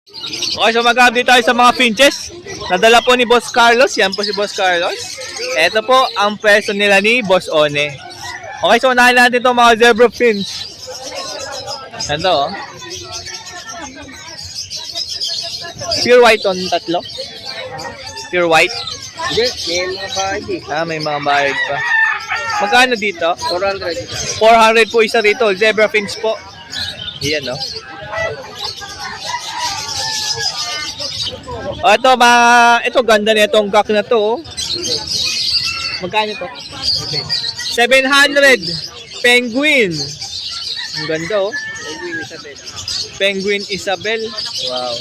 Okay, so mag-update tayo sa mga finches. Nadala po ni Boss Carlos. Yan po si Boss Carlos. Ito po ang pwesto nila ni Boss One. Okay, so unahin natin itong mga zebra finch. Ito, oh. Pure white on tatlo. Pure white. Hindi, may mga bayad eh. May mga bayad pa. Magkano dito? 400 isa. 400 po isa rito. Zebra finch po. Yan, no? Ito ganda na itong gak na to. Magkano to? 700. Penguin. Ang ganda, oh. Penguin Isabel. Penguin Isabel. Wow.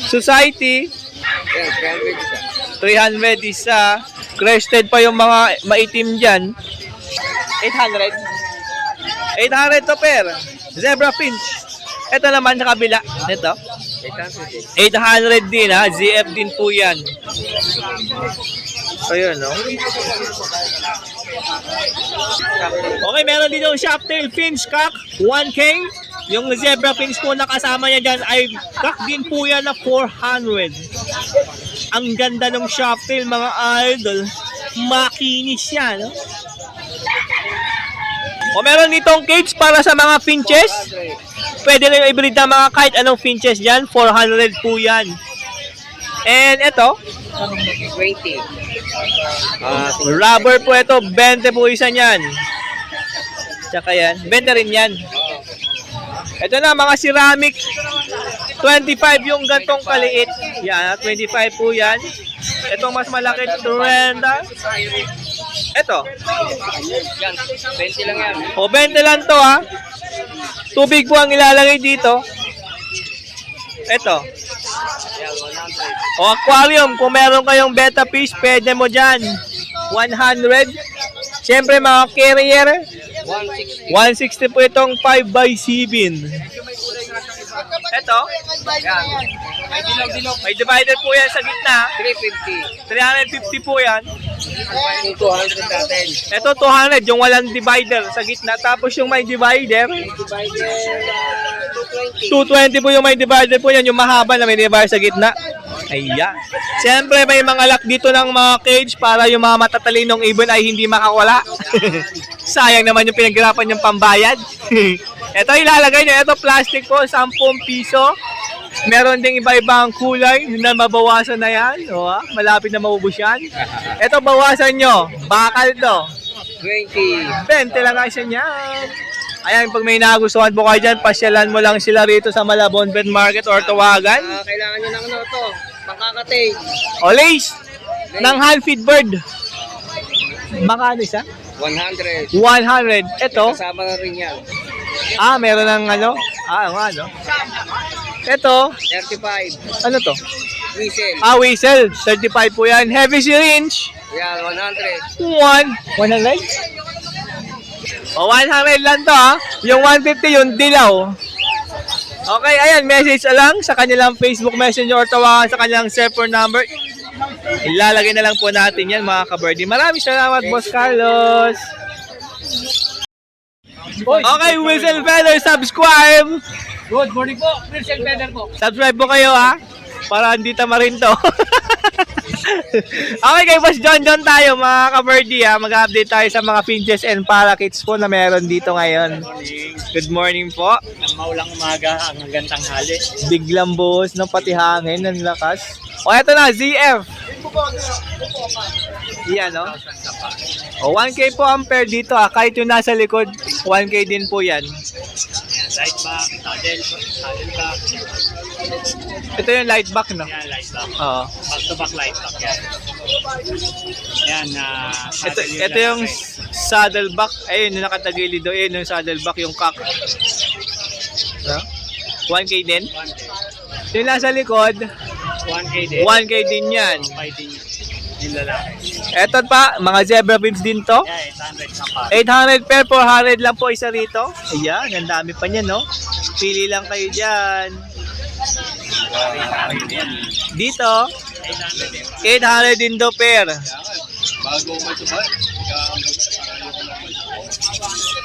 Society. Ayan, 300 300 isa. isa. Crested pa yung mga maitim dyan. 800. 800 to per. Zebra finch. Ito naman sa kabila. Ito. 800 eh. 800 din ha. ZF din po yan. Ayun, no? Okay, meron dito yung shoptail finch cock. 1K. Yung zebra finch po na kasama niya dyan ay cock din po yan na 400. Ang ganda ng shoptail, mga idol. Makinis yan, no? O meron ditong cage para sa mga finches. Pwede rin i-breed ng mga kahit anong finches dyan. 400 po yan. And ito, 20. rubber po ito. 20 po isa niyan. Tsaka yan. 20 rin yan. Ito na, mga ceramic. 25 yung gantong kaliit. Yan, 25 po yan. Itong mas malaki, 30. Ito. Yan, 20 lang yan. O, 20 lang to ha. Tubig po ang ilalagay dito. Ito. Yan, 100. O, aquarium. Kung meron kayong betta fish, pwede mo dyan. 100. Siyempre, mga carrier. 160. 160 po itong 5x7. Ito. Yan. May dilaw-dilaw. May divider po yan sa gitna. 350. 350 po yan. Yung 200 natin. Ito 200, yung walang divider sa gitna. Tapos yung may divider, Divider, 220 220. po yung may divider po yan. Yung mahaba na may divider sa gitna. Ayan. Siyempre may mga lock dito ng mga cage para yung mga matatalinong ibon ay hindi makawala. Sayang naman yung pinaghirapan yung pambayad. Ito ilalagay nyo. Ito plastic po, 10 piso. Meron ding iba-ibang kulay na mabawasan na yan. O, malapit na maubos yan. Ito bawasan nyo. Bakal to. 20. 20 lang nga siya niyan. Ayan, pag may nagustuhan po kayo dyan, pasyalan mo lang sila rito sa Malabon Pet Market or tawagan. Kailangan nyo ng ano to. Pangkakatay. O lace ng hand-feed bird. Makano isa? 100. 100. Ito. Kasama na rin yan. Meron ng ano? Ano? Ito. 35. Ano to? Whistle. Whistle. 35 po yan. Heavy syringe. Yan, 100. 100? O, 100 lang to ha. Yung 150 yung dilaw. Okay, ayan. Message lang sa kanilang Facebook Messenger or tawagan sa kanilang cellphone number. Ilalagay na lang po natin yan mga ka-birdie. Maraming salamat, Boss Carlos. Okay, Whistle Feather, subscribe! Good morning po. Christian Feather po. Subscribe po kayo ha, para hindi tamarin to. Okay, kay Boss John tayo mga ka-birdie ha. Mag-update tayo sa mga finches and parakeets po na meron dito ngayon. Good morning po. Ang maulang umaga hanggang tanghali. Biglang buhos ng pati hangin, ng lakas. O eto na, ZF. Yan no? O 1K po ang pair dito ha. Kahit yung nasa likod, 1K din po yan. Light back, saddle back. Ito yung light back no? Yan, light back. Oo. Back to back light back yan. Yan, Ito yung saddleback. Ayun, yung nakatagilid doon. Ayun, yung saddleback, yung cock. No? 1K din? 1K. Yung nasa likod, 1K din. 1K din yan. Fighting yung lalaki. Ito pa, mga zebra fins din to. Yan, 800 sa pa. 800 per 400 lang po isa rito. Ayan, ang dami pa niyan, no? Pili lang kayo dyan. Dito, 800 din do per. Bago matubad.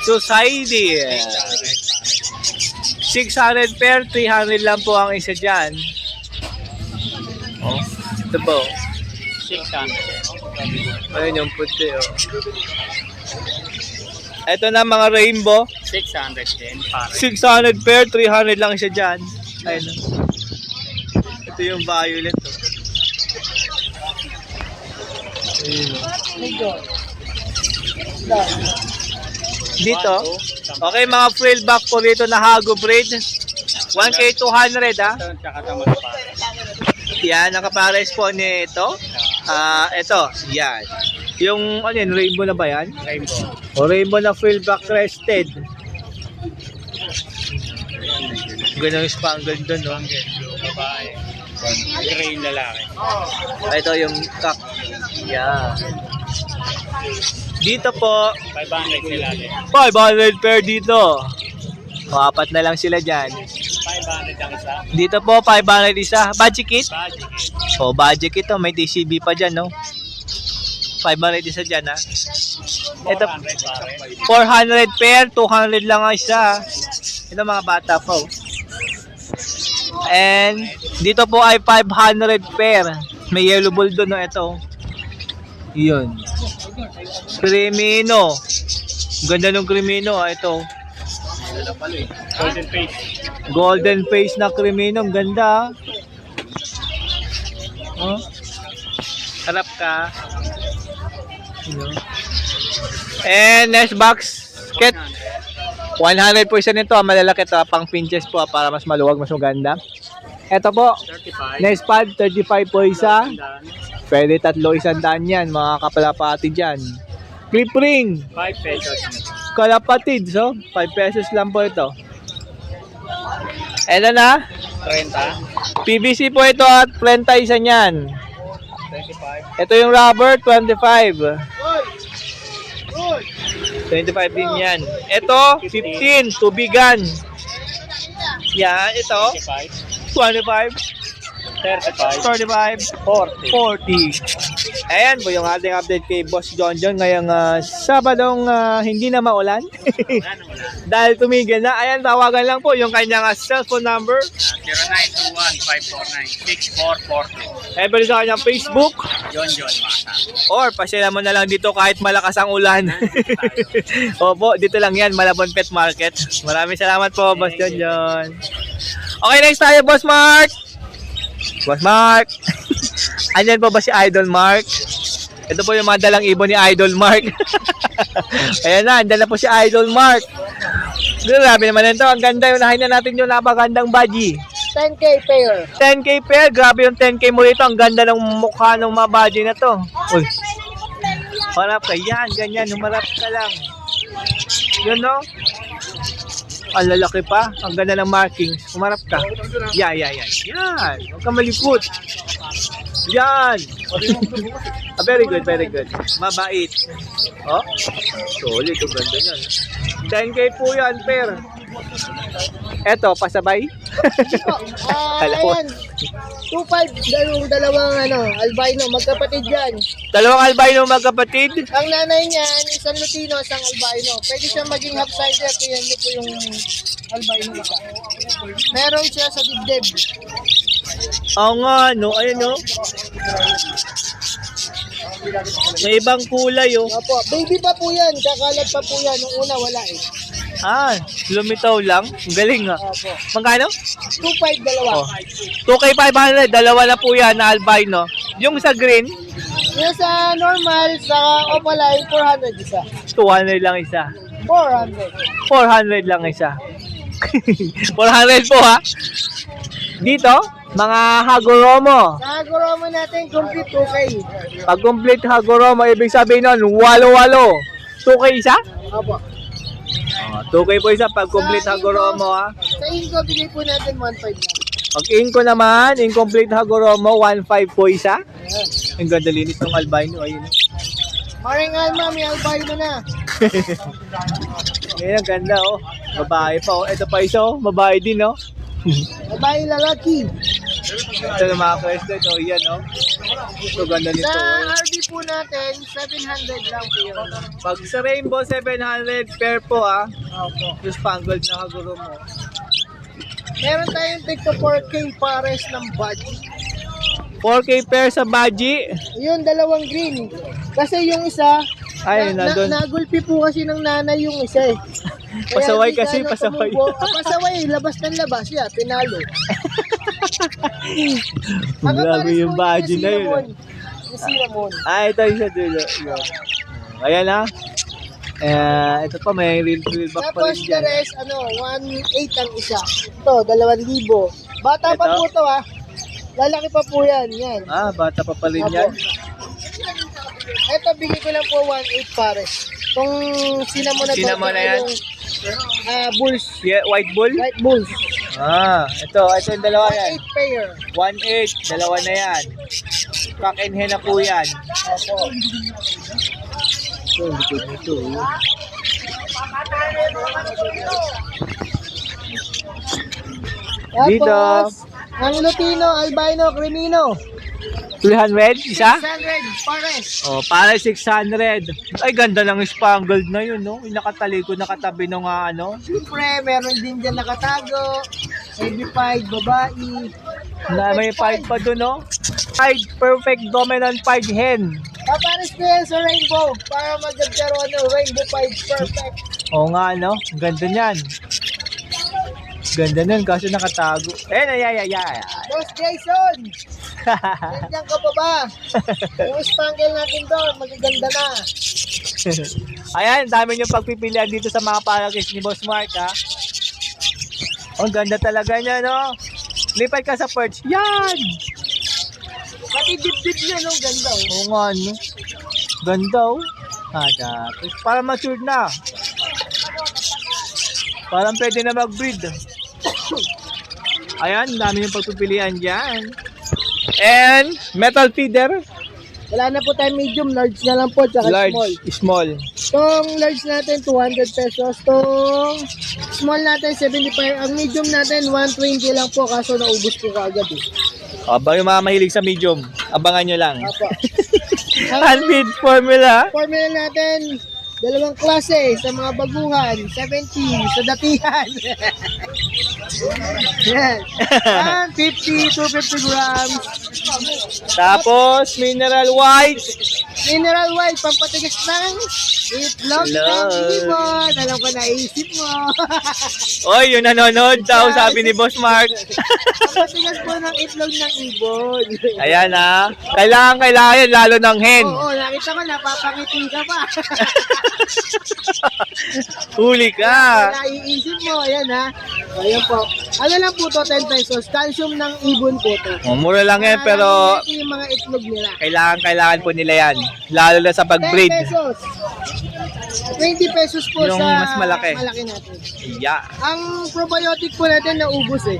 Society. 600 pair, 300 lang po ang isa dyan. Oh, ito po. 600. Ayun yung puti, oh. Ito na mga rainbow. 600 din, pare. 600 pair, 300 lang siya dyan. Ayun. Ito yung violet, oh. Ayun, oh. Dito, okay, mga frill back po dito na Hago braid. 1K 200, ha? Tsaka tama na, pare. Yan, nakapares po nito. Ito, yan. Yung, ano yan, rainbow na ba yan? Rainbow. O rainbow na frill back crested. Ganun yung spangled doon, no? Babae. Gray lalaki. Ito yung cock. Yan. Dito po, 500 sila din. 500 pair dito. O, apat na lang sila dyan. 500 ang isa. Dito po, 500 isa. Budget kit? Budget. O, budget kit, oh. May TCB pa dyan, no? 500 isa dyan, ha? Ito, 400 pare. 400 pair, 200 lang ang isa. Ito mga bata po. And dito po ay 500 pair. May yellow ball doon, no? Ito. Yun. Crimino. Ganda ng Crimino, ah. Ito. Golden face. Golden face na Crimino. Ang ganda, ah. Oh. Harap ka. Yun. And next box. Ket. 100 po isa nito, malalaki ito, pang pinches po, para mas maluwag, mas maganda. Ito po, 35. next pad, 35 po isa. Tandaan. Pwede 3 100 yan, mga kapalapati dyan. Clip ring, 5 pesos. kalapatid, so 5 pesos lang po ito. Ito na, 30. PVC po ito at 30 isa niyan. 25. Ito yung rubber, 25. 25 din yan. Ito, 15, tubigan. Yan, ito, 25. 25, 35. 35, 40. 40. Ayan po yung ating update kay Boss John John ngayong Sabadong hindi na maulan. Dahil tumigil na. Ayan, tawagan lang po yung kanyang cellphone number. 0921-549-6442. Ever sa kanyang Facebook. John Mata. Or pasyalan mo na lang dito kahit malakas ang ulan. Opo, dito lang yan, Malabon Pet Market. Maraming salamat po, Boss John John. Okay, next tayo, Boss Mark. Boss Mark. Andyan po ba si Idol Mark? Ito po yung mga dalang ibon ni Idol Mark. Ayan na, andyan na po si Idol Mark. Grabe naman ito. Ang ganda yung nahin na natin yung napagandang badgie. 10K pair. 10K pair. Grabe yung 10K mo rito. Ang ganda ng mukha ng mga badgie na to. Uy. Harap ka. Yan, ganyan. Humarap ka lang. Yun, no? Ang lalaki pa. Ang ganda ng markings. Humarap ka. Yan. Huwag ka malikot. Yan. Very good, very good. Mabait. Oh, solid. Ang ganda niyan. 10K po yan, pair. Eto, pasabay. Ayan. 2.5, dalawang albino, magkapatid yan. Dalawang albino magkapatid. Ang nanay niyan, isang Lutino, isang albino. Pwede siya maging half-sider, tingnan niyo po yung albino isa. Meron siya sa dibdib. Oo nga, no? Ayun, no? May ibang kulay, oh. Opo, baby pa po yan, kakalat pa po yan. Nung una, wala eh. Ah, lumitaw lang. Ang galing, ah. Opo. Magkano? 2.5, dalawa. Oh. 2K 500. Dalawa na po yan na albino. Yung sa green, Yung sa normal, sa opaline, 400 isa. 200 lang isa. 400. 400 lang isa. 400 po, ha? Dito, mga Hagoromo. Sa Agoromo natin, complete 2K. Pag complete Hagoromo, ibig sabihin nun, walo-walo. 2K isa? Opo. 2K po isa pag complete Hagoromo, ha? Sa Ingo, bigay po natin 1.5 lang. Pag inko naman, incomplete Hagoromo, 1.5 po isa. Ayan. Ang ganda linis ng albino. Ayun. Maring alma, may albino na. Ngayon, ang ganda, oh. Babae pa, oh. Ito pa isa, oh. Babae din, oh. Babae lalaki. Ito na mga question, oh. Yan, oh. Ito, ganda nito, Sa oh. RB po natin, 700 lang po yun. Pag sa Rainbow, 700 pair po, ah. Opo. Yung spangled na Hagoromo. Meron tayong tigto 4K pares ng badge. 4K pair sa Baji. Yun, dalawang green. Kasi yung isa, Ay, nandun. nagulpi po kasi ng nanay yung isa eh. Kaya Pasaway di kasi, gaano pasaway. tumubo. Pasaway, labas ng labas. Yeah, pinalo. Grabe yung Baji na yun. Yung cinnamon. Ito yung sa dulo. Yun. Ayan na. Ito pa, may real back pa Tapos rin the dyan. rest, 1.8 ang isa. Ito, 2,000. Bata pa Ito? po ito Lalaki pa po yan. Yan. Bata pa pala Apo. yan. Ito, bigay ko lang po 1.8 pares. Itong cinnamon na to. Cinnamon na yan? Yung, bulls. Yeah, white bull? White bulls. Ito yung dalawa yan. 1.8 pair. 1.8, dalawa na yan. Cock and hen na po yan. Opo. Ito, likod nito. Dito. Tapos, ang Lutino, Albino, Crimino. 300, isa? 600 pares. Para 600. Ay, ganda ng spangled na yun, no? Yung nakatalikod, nakatabi ng Siyempre, meron din dyan nakatago. Baby pied, babae. na may pied pa doon, no? Pied, perfect dominant pied hen. Papares ko yan sa rainbow para magkakaroon ng rainbow pied perfect. Oo nga, no? Ang ganda niyan. Ganda nun, kasi nakatago. Ay. Boss Jason! Nandiyan ka pa ba? Yung spangle natin doon, magaganda na. Ayan, dami niyong pagpipilian dito sa mga parakis ni Boss Mark, ha? Ang ganda talaga niya, no? Lipat ka sa perch. Yan! Pati dip-dip niya, no? Ganda, Oo nga, no? Ganda, oh. Dati. Parang matured na. Parang pwede na mag-breed. Ayan, dami yung pagpipilian dyan. And, metal feeder. Wala na po tayo medium, large na lang po, tsaka Large, small. small. Itong large natin, 200 pesos. Itong small natin, 75. Ang medium natin, 120 lang po, kaso naubos ko kaagad eh. Aba, yung mga mahilig sa medium, abangan nyo lang. Apo. Handmade formula. Formula natin, dalawang klase sa mga baguhan, 70 sa datihan. Yan. 150, 250 grams. Tapos, mineral white. Mineral white, pampatigas ng itlog ng Hello. ibon. Alam ko naisip mo. Oy, yung nanonood daw, sabi ni Boss Mark. Pampatigas po ng itlog ng ibon. Ayan, ha. Kailangan yan, lalo ng hen. Oo, nakita ko, napapangiti ka pa. Huli ka. Naiisip mo, ayan ha. Ayan po. Ano lang po to, 10 pesos. Calcium ng ibon po to. Mura lang yan, pero Ito yung mga itlog nila. kailangan po nila yan. Lalo na sa 10 pag-breed. pesos. 20 pesos po Yung sa mas malaki. natin. Yeah. Ang probiotic po natin naubos eh.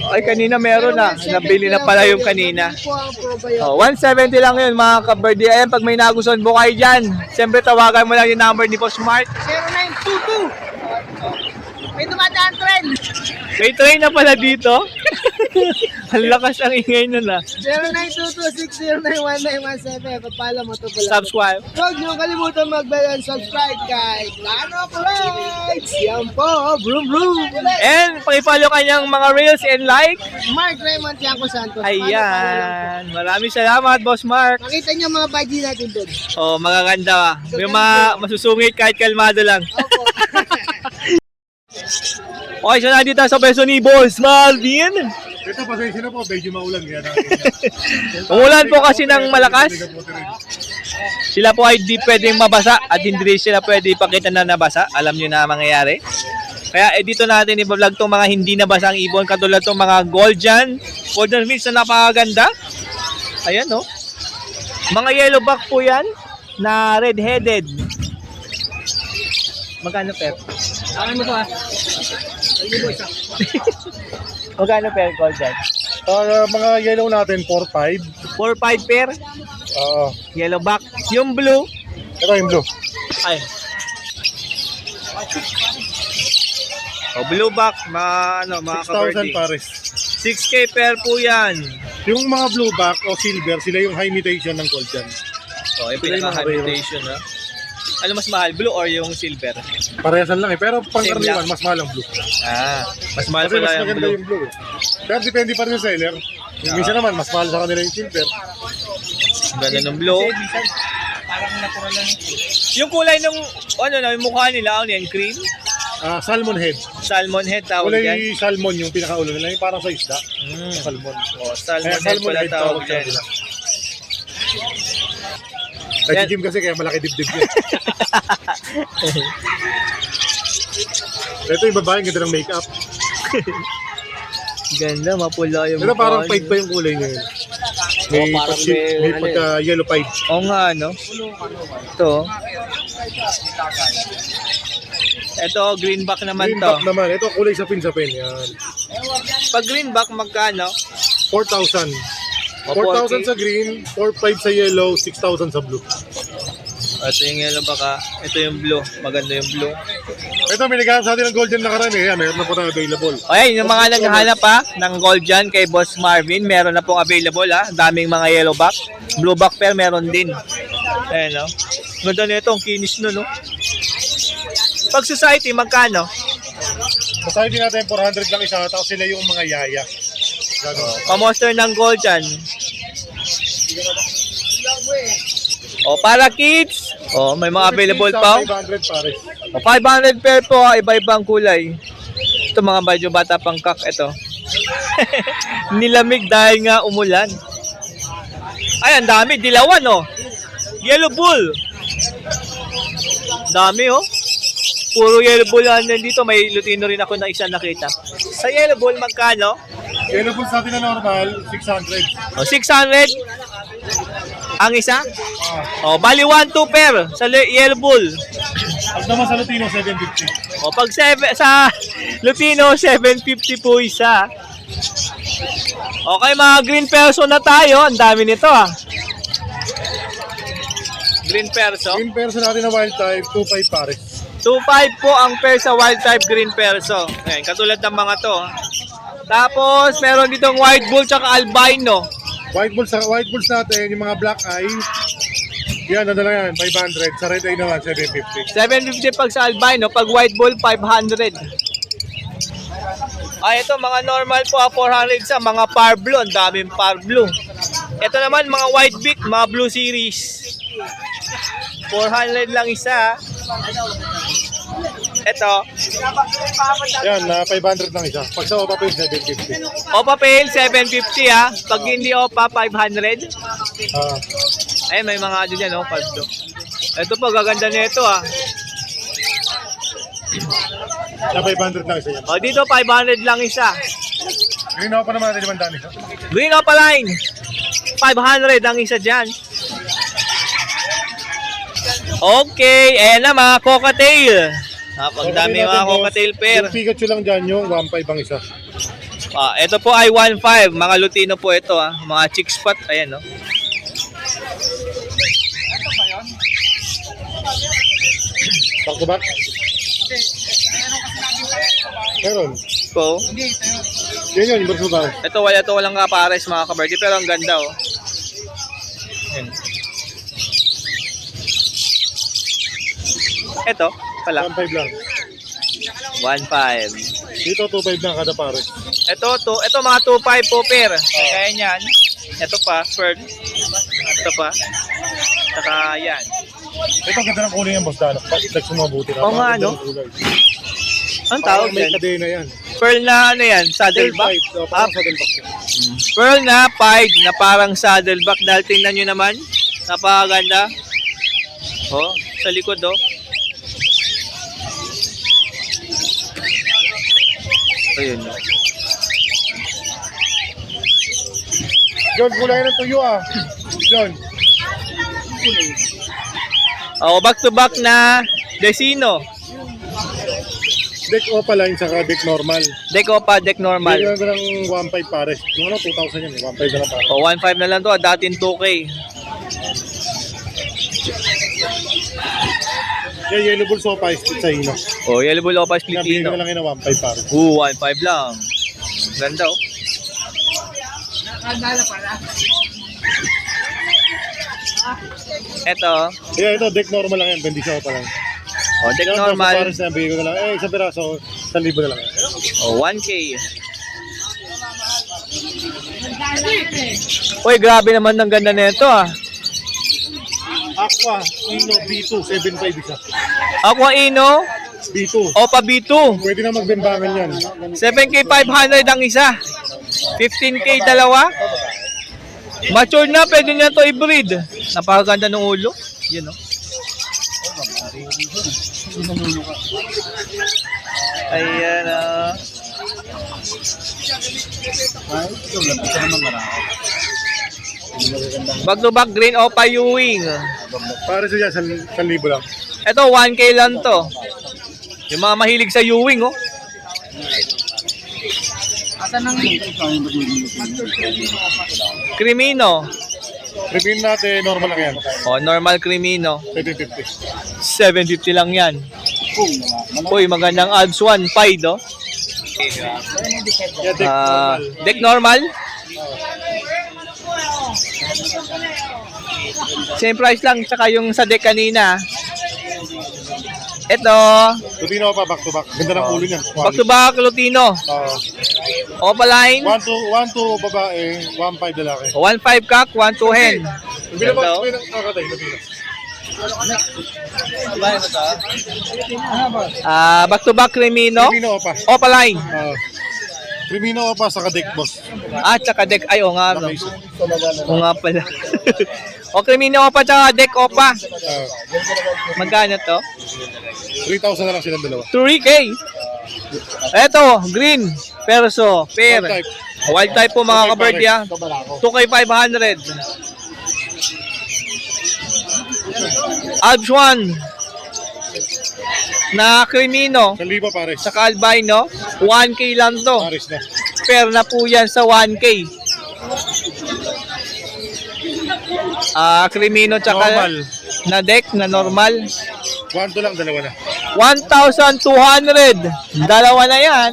Ay, kanina meron na. Pero 170 Nabili na lang pala po yung yun. kanina. Nabili po ang probiotic. 170 lang yun, mga ka-birdie. Ayan, pag may nagustuhan po kayo dyan, siyempre tawagan mo lang yung number ni Boss Mark. 0922. May dumadaan trend. May train na pala dito. Ang lakas ang ingay nun, ah. 0922-609-1917. Papala mo to pala. Subscribe. Huwag niyo kalimutan mag-bell and subscribe kay Plano Rides. Yan po, vroom vroom. And pakipollow kanyang mga reels and like. Mark Raymond Tiangco Santos. Ayan. Maraming salamat, Boss Mark. Makita niyo mga baji natin doon. Oh, magaganda. Yung mga masusungit kahit kalmado lang. Opo. Okay, so nandito sa peso ni Boss Marvin. Ito, pasensya na po, medyo maulan yan. Umulan po kasi ng malakas. Sila po ay di pwedeng mabasa at hindi sila pwede ipakita na nabasa. Alam nyo na ang mangyayari. Kaya dito natin i-vlog tong mga hindi nabasang ibon katulad tong mga golden fish na napakaganda. Ayan, no? Mga yellowback po yan na red-headed. Magkano per? Ano po ah? Magkano per golden? Mga yellow natin, 4-5. 4-5 pair. Oo. Yellowback. Yung blue. Ito yung blue. Ay. O, blueback, mga 6,000 pares. 6K pair po yan. Yung mga blue back o silver, sila yung high imitation ng gold dyan. O, yung Sila yung mga pinaka-habitation, ha? Ano mas mahal, blue or yung silver? Parehasan lang eh. Pero Same pangkaraniwan, lang. mas mahal ang blue. Mas mahal Kasi mas pala yung maganda blue. yung blue eh. Pero depende pa rin sa seller. Yung minsan naman, mas mahal sa kanila yung silver. Ganda ng blue. Parang natural lang yung Yung kulay ng, yung mukha nila, ano yan, cream? Salmon head. Salmon head tawag yan. Kulay salmon yung pinakaulo nila. Yung parang sa isda. Salmon. Salmon Kaya head salmon pala head tawag tawag yan. nila. Nag-gym kasi kaya malaki dibdib yun. Ito yung babae, ganda ng makeup. Ganda, mapula yung Ito mukha parang niya. pied pa yung kulay niya. May, parang may pagka yellow pied. Oo nga, no? Ito. Ito, greenback naman to. Greenback naman. Ito kulay sapin-sapin. Yan. Pag greenback, magkano? 4,000. O, 4,000 sa green, 4,500 sa yellow, 6,000 sa blue. Ito yung yellow baka. Ito yung blue. Maganda yung blue. Ito, binigyan sa atin ng golden na karami. Yan, meron na po tayong available. O yan, yung mga naghahanap pa ng gold dyan kay Boss Marvin, meron na pong available ha. Daming mga yellow back. Blue back pair meron din. Ayan, no? Ganda nito, ang kinis no, no? Pag society, magkano? Sa side natin, 400 lang isa. Tapos sila yung mga yaya. Gano'n. Pa-monster ng gold dyan. O, para kids. O, may mga available pa. 500 pares. O, 500 pair po, iba-ibang kulay. Ito mga medyo bata pang kak, ito. Nilamig dahil nga umulan. Ay, ang dami, dilawan, oh. Yellow bull. Dami, oh. Puro yellow bull yan dito. May lutino rin ako na isa nakita. Sa yellow bull, magkano? Yellow bulls natin na normal, 600. O, 600. Ang isa? O, bali 1-2 pair sa yellow bull. Pag naman sa Lutino, 750. O, pag sa lutino, 750 po isa. Okay, mga green perso na tayo. Ang dami nito, ah. Green perso. Green perso natin na wild type, 2.5 pares. 2.5 po ang pair sa wild type green perso. Ayan, katulad ng mga to. Tapos, meron ditong white bull tsaka albino. White bulls natin, yung mga black eye, yan, ano lang yan, 500. Sa red eye naman, 750. 750 pag sa albino, pag white bull, 500. Ay, ito, mga normal po, 400 sa mga parblo. Ang daming parblo. Ito naman, mga white beak, mga blue series. 400 lang isa. Ito, Yan, 500 lang isa. Pag sa Opa Page, 750. Opa Pale, 750 ha. Pag hindi Opa, 500. Ay, may mga ano dyan, oh, parblo. Ito po, gaganda nito ha. Na 500 lang isa yan. O, dito, 500 lang isa. Green ako pa naman natin 500 isa. Green Opa Line, 500 ang isa dyan. Okay, ayan na mga cocktail. Pag dami mga cocktail pair. Yung Pikachu lang dyan yung 1.5 ang isa. Ito po ay 1.5. Mga lutino po ito ha. Mga chick spot. Ayan no. Back to back? Meron. Po. Yan yun, verso ba? Ito walang kapares mga kabardi. Pero ang ganda oh. Ayan. Ito pala. 1.5 lang. 1.5. Dito 2.5 lang kada pare. Ito mga 2.5 po pair. Kaya niyan. Ito pa, pearl. Ito pa. Saka yan. Ito ganda ng kulay ng boss Dano. Bakit sumabuti na? Oo nga, no? Ang tawag may yan? kadena yan. Pearl na ano yan? Saddleback? Parang saddleback yan. Pearl na pied na parang saddleback. Dahil tingnan nyo naman. Napakaganda. Oh, sa likod oh. Ayun. John, kulay ng tuyo ah. John. Back to back na Decino. Deck Opa line saka deck normal. Deck Opa, deck normal. Bigyan na ng 1.5 pares. Yung ano, 2,000 yan. 1.5 na lang pares. 1.5 na lang to. Dating 2K. Yan, yellow bulls Opa is sa ino. Yellow bull Opa split Bigyan ino. na lang yun ng 1.5 pares. 1.5 lang. Ganda oh. Nakandala pala. Ito. Yeah, ito, deck normal lang yan. 20 pa lang. O, deck Yan, normal. Pares na, bigay ko na lang. Isang piraso, 1,000 na lang. O, 1K. Uy, grabe naman ng ganda nito ah. Aqua, Ino, B2, 7.5 isa. Aqua Ino, B2. Opa B2. Pwede na magbembangan yan. 7K 500 ang isa. 15K dalawa. Mature na, pwede na to i-breed. Napakaganda ng ulo. Yun, no? Ayan, back to back green Opa Ewing. Pares yan, 1,000 lang. Ito, 1K lang to. Yung mga mahilig sa Ewing, oh. Crimino. Repeat natin, normal lang yan. Oh, normal Crimino. 750. 750 lang yan. Uy, magandang odds 1.5, oh. Yeah, deck normal. Deck normal. Same price lang, tsaka yung sa deck kanina. Ito, Lutino pa, back to back. Ganda ng ulo niyan. back to back Lutino. Opaline. 1-2 babae, 1-5 lalaki. 1.5 kak, 1.2 hen. Bila ba, Ito. may nakakatay, Lutino. Back to back Crimino. Crimino pa. Opaline. Crimino pa sa deck boss. Tsaka deck, ay, o nga, no. O nga pala. O Crimino Opa, tsaka deck Opa. Magkano to? 3,000 na lang silang dalawa. 3K. Eto, green. Perso, pair. Wild type. Wild type po mga kabird ya. 2K 500. Alps 1. Na Crimino. 1,000 pares. Saka albino. 1K lang to. Pares na. Pair na po yan sa 1K. Crimino tsaka Normal. na deck na normal. 1-2 lang, dalawa na. 1,200. Dalawa na yan.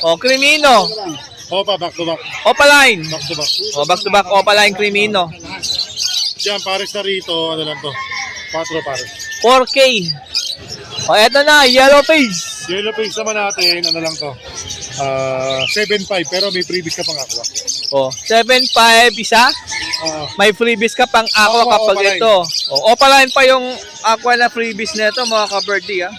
O, Crimino. Opa, back to back. Opaline. Back to back. O, back to back Opaline Crimino. Diyan, pares na rito. Ano lang to? 4 pares. 4K. O, eto na. Yellow face. Yellow face naman natin, ano lang to? 7.5, pero may previous ka pang aqua. O, 7.5 isa. May freebies ka pang aqua Aqua, kapag Opaline. ito. O, Opaline pa yung aqua na freebies nito mga ka-birdie, ha.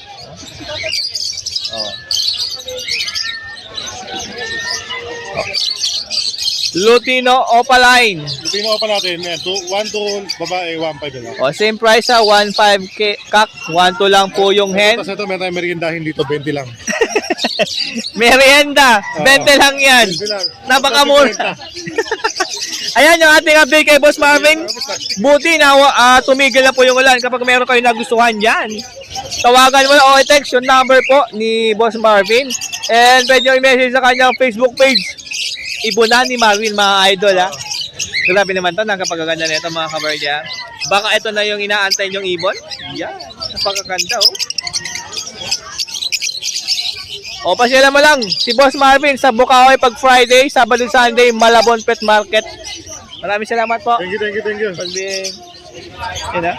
Lutino Opaline. Lutino pa natin, 1-2 babae, 1-5 lang. O, same price ha, 1.5K kak, 1.2 lang po yung hen. Tapos ito, may tayong meriendahin dito, 20 lang. Merienda, 20 lang yan. 20 lang. Napakamura. Ayan yung ating update kay Boss Marvin. Buti na tumigil na po yung ulan. Kapag meron kayo nagustuhan dyan, tawagan mo na o i-text yung number po ni Boss Marvin. And pwede nyo i-message sa kanyang Facebook page. Ibunan ni Marvin, mga idol, ha. Grabe naman to, nakapagaganda na ito, mga kabarya. Baka ito na yung inaantay nyong ibon. Yan, napakaganda, oh. O, pasyalan mo lang, si Boss Marvin sa Bukaoy pag Friday, Sabado, Sunday, Malabon Pet Market. Maraming salamat po. Thank you. Yun, ha.